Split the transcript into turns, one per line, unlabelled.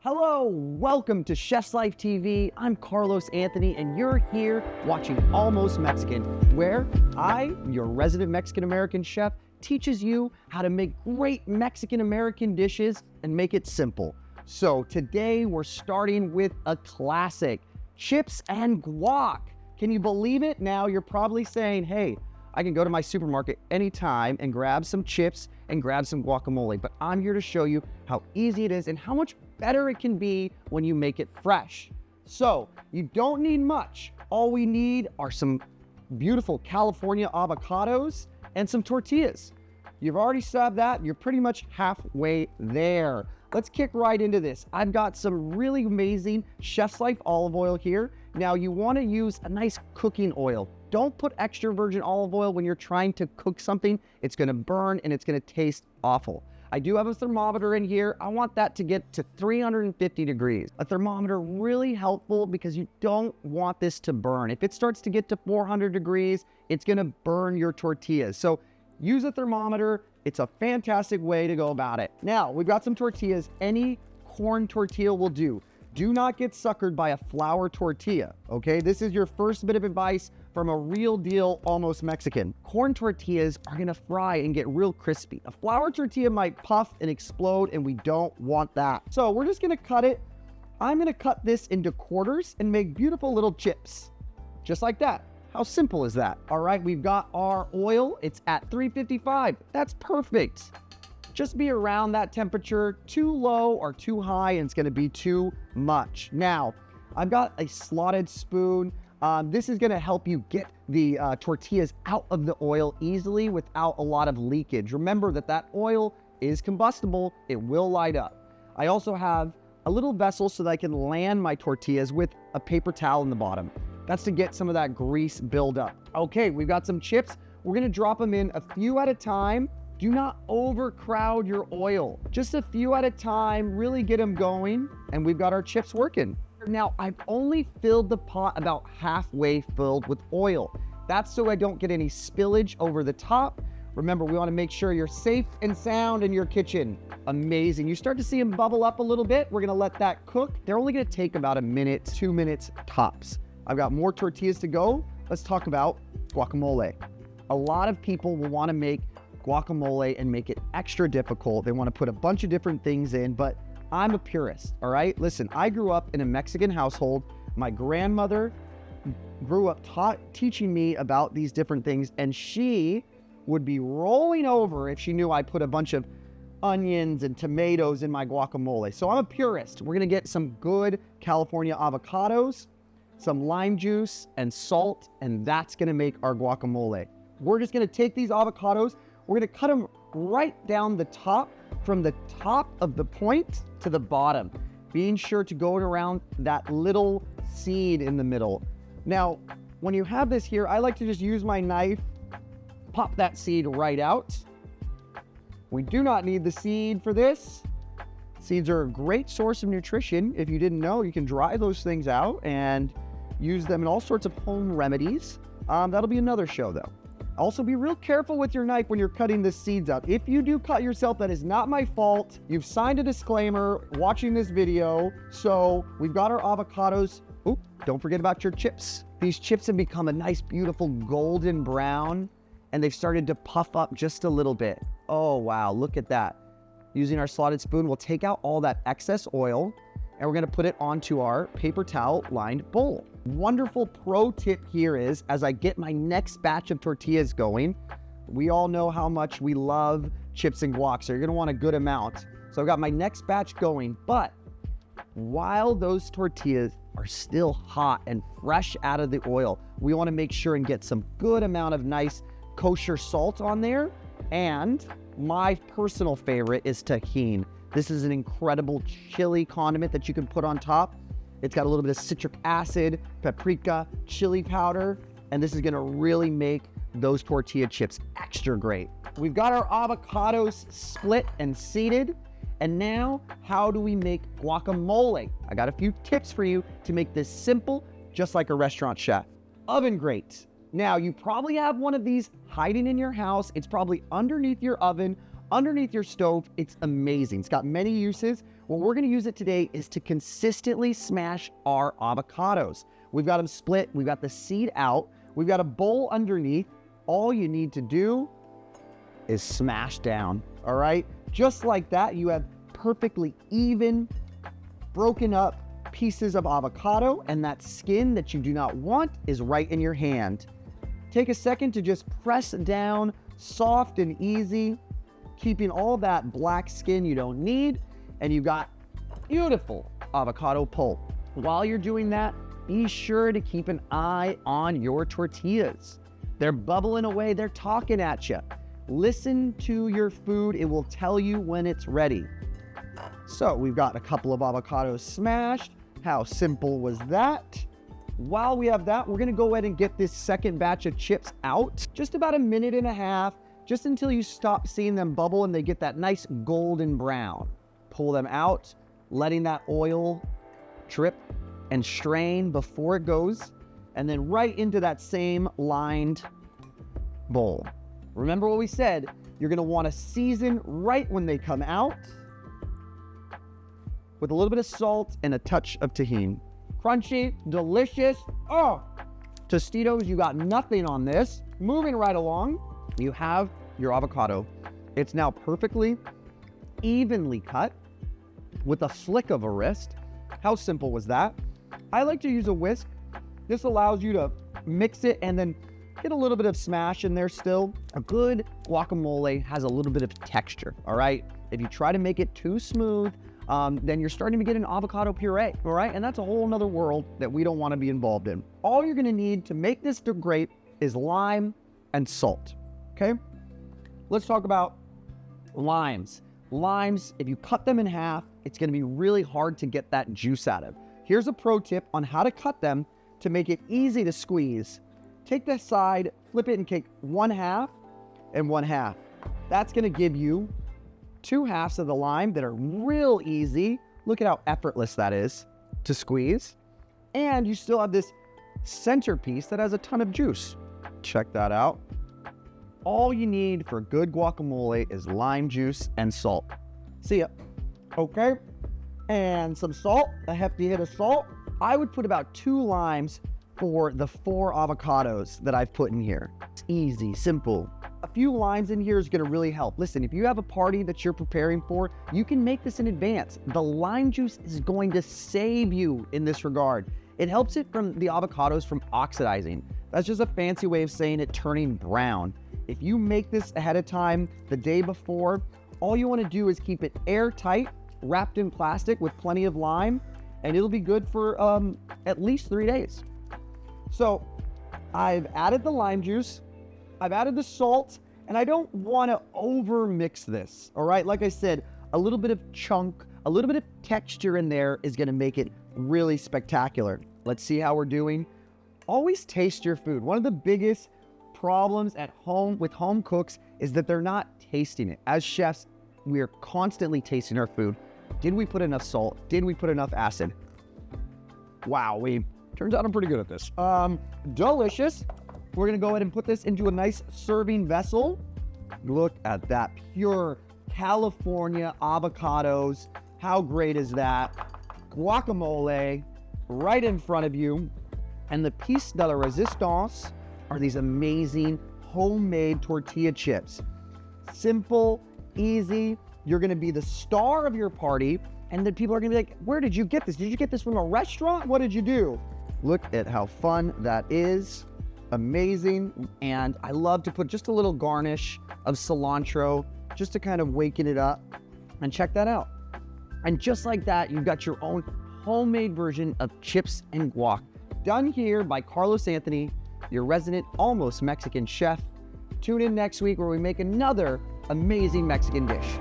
Hello, welcome to Chef's Life TV. I'm Carlos Anthony, and you're here watching Almost Mexican, where I, your resident Mexican-American chef, teaches you how to make great Mexican-American dishes and make it simple. So today we're starting with a classic, chips and guac. Can you believe it? Now you're probably saying, hey, I can go to my supermarket anytime and grab some chips and grab some guacamole, but I'm here to show you how easy it is and how much better it can be when you make it fresh. So you don't need much. All we need are some beautiful California avocados and some tortillas. You've already stubbed that. You're pretty much halfway there. Let's kick right into this. I've got some really amazing Chef's Life olive oil here. Now you want to use a nice cooking oil. Don't put extra virgin olive oil when you're trying to cook something. It's going to burn and it's going to taste awful. I do have a thermometer in here. I want that to get to 350 degrees. A thermometer really helpful because you don't want this to burn. If it starts to get to 400 degrees, it's going to burn your tortillas. So use a thermometer. It's a fantastic way to go about it. Now, we've got some tortillas. Any corn tortilla will do. Do not get suckered by a flour tortilla, okay? This is your first bit of advice from a real deal Almost Mexican. Corn tortillas are gonna fry and get real crispy. A flour tortilla might puff and explode, and we don't want that. So we're just gonna cut it. I'm gonna cut this into quarters and make beautiful little chips, just like that. How simple is that? All right, we've got our oil. It's at 355. That's perfect. Just be around that temperature. Too low or too high, and it's gonna be too much. Now, I've got a slotted spoon. This is gonna help you get the tortillas out of the oil easily without a lot of leakage. Remember that oil is combustible. It will light up. I also have a little vessel so that I can land my tortillas with a paper towel in the bottom. That's to get some of that grease build up. Okay, we've got some chips. We're gonna drop them in a few at a time. Do not overcrowd your oil. Just a few at a time, really get them going, and we've got our chips working. Now, I've only filled the pot about halfway filled with oil. That's so I don't get any spillage over the top. Remember, we wanna make sure you're safe and sound in your kitchen. Amazing. You start to see them bubble up a little bit. We're gonna let that cook. They're only gonna take about a minute, 2 minutes tops. I've got more tortillas to go. Let's talk about guacamole. A lot of people will wanna make guacamole and make it extra difficult. They want to put a bunch of different things in, but I'm a purist, all right? Listen, I grew up in a Mexican household. My grandmother grew up teaching me about these different things, and she would be rolling over if she knew I put a bunch of onions and tomatoes in my guacamole. So I'm a purist. We're gonna get some good California avocados, some lime juice, and salt, and that's gonna make our guacamole. We're just gonna take these avocados. We're gonna cut them right down the top, from the top of the point to the bottom, being sure to go around that little seed in the middle. Now, when you have this here, I like to just use my knife, pop that seed right out. We do not need the seed for this. Seeds are a great source of nutrition. If you didn't know, you can dry those things out and use them in all sorts of home remedies. That'll be another show though. Also, be real careful with your knife when you're cutting the seeds out. If you do cut yourself, that is not my fault. You've signed a disclaimer watching this video. So we've got our avocados. Oop, don't forget about your chips. These chips have become a nice, beautiful golden brown, and they've started to puff up just a little bit. Oh, wow, look at that. Using our slotted spoon, we'll take out all that excess oil, and we're gonna put it onto our paper towel lined bowl. Wonderful pro tip here is, as I get my next batch of tortillas going, we all know how much we love chips and guac, so you're gonna want a good amount. So I've got my next batch going, but while those tortillas are still hot and fresh out of the oil, we wanna make sure and get some good amount of nice kosher salt on there. And my personal favorite is tahini. This is an incredible chili condiment that you can put on top. It's got a little bit of citric acid, paprika, chili powder, and this is gonna really make those tortilla chips extra great. We've got our avocados split and seeded, and now how do we make guacamole? I got a few tips for you to make this simple, just like a restaurant chef. Oven grate. Now, you probably have one of these hiding in your house. It's probably underneath your oven, underneath your stove. It's amazing. It's got many uses. What we're gonna use it today is to consistently smash our avocados. We've got them split, we've got the seed out, we've got a bowl underneath. All you need to do is smash down, all right? Just like that, you have perfectly even, broken up pieces of avocado, and that skin that you do not want is right in your hand. Take a second to just press down, soft and easy, keeping all that black skin you don't need, and you've got beautiful avocado pulp. While you're doing that, be sure to keep an eye on your tortillas. They're bubbling away, they're talking at you. Listen to your food, it will tell you when it's ready. So we've got a couple of avocados smashed. How simple was that? While we have that, we're gonna go ahead and get this second batch of chips out. Just about a minute and a half, just until you stop seeing them bubble and they get that nice golden brown. Pull them out, letting that oil drip and strain before it goes, and then right into that same lined bowl. Remember what we said, you're gonna wanna season right when they come out with a little bit of salt and a touch of tahini. Crunchy, delicious. Oh, Tostitos, you got nothing on this. Moving right along, you have your avocado. It's now perfectly evenly cut with a flick of a wrist. How simple was that? I like to use a whisk. This allows you to mix it and then get a little bit of smash in there still. A good guacamole has a little bit of texture, all right? If you try to make it too smooth, then you're starting to get an avocado puree, all right? And that's a whole nother world that we don't want to be involved in. All you're gonna need to make this great is lime and salt, okay? Let's talk about limes. Limes, if you cut them in half, it's gonna be really hard to get that juice out of. Here's a pro tip on how to cut them to make it easy to squeeze. Take the side, flip it and take 1/2 and 1/2. That's gonna give you 2/2 of the lime that are real easy. Look at how effortless that is to squeeze. And you still have this centerpiece that has a ton of juice. Check that out. All you need for good guacamole is lime juice and salt. See ya. Okay. And some salt, a hefty hit of salt. I would put about 2 limes for the 4 avocados that I've put in here. It's easy, simple. A few limes in here is gonna really help. Listen, if you have a party that you're preparing for, you can make this in advance. The lime juice is going to save you in this regard. It helps it from the avocados from oxidizing. That's just a fancy way of saying it turning brown. If you make this ahead of time, the day before, all you wanna do is keep it airtight, wrapped in plastic with plenty of lime, and it'll be good for at least 3 days. So I've added the lime juice, I've added the salt, and I don't want to over mix this, all right? Like I said, a little bit of chunk, a little bit of texture in there is going to make it really spectacular. Let's see how we're doing. Always taste your food. One of the biggest problems at home with home cooks is that they're not tasting it. As chefs, we are constantly tasting our food. Did we put enough salt? Did we put enough acid? Wow, turns out I'm pretty good at this. Delicious. We're gonna go ahead and put this into a nice serving vessel. Look at that, pure California avocados. How great is that? Guacamole right in front of you. And the piece de la resistance are these amazing homemade tortilla chips. Simple, easy. You're gonna be the star of your party, and then people are gonna be like, where did you get this? Did you get this from a restaurant? What did you do? Look at how fun that is. Amazing. And I love to put just a little garnish of cilantro just to kind of waken it up. And check that out. And just like that, you've got your own homemade version of chips and guac. Done here by Carlos Anthony, your resident almost Mexican chef. Tune in next week where we make another amazing Mexican dish.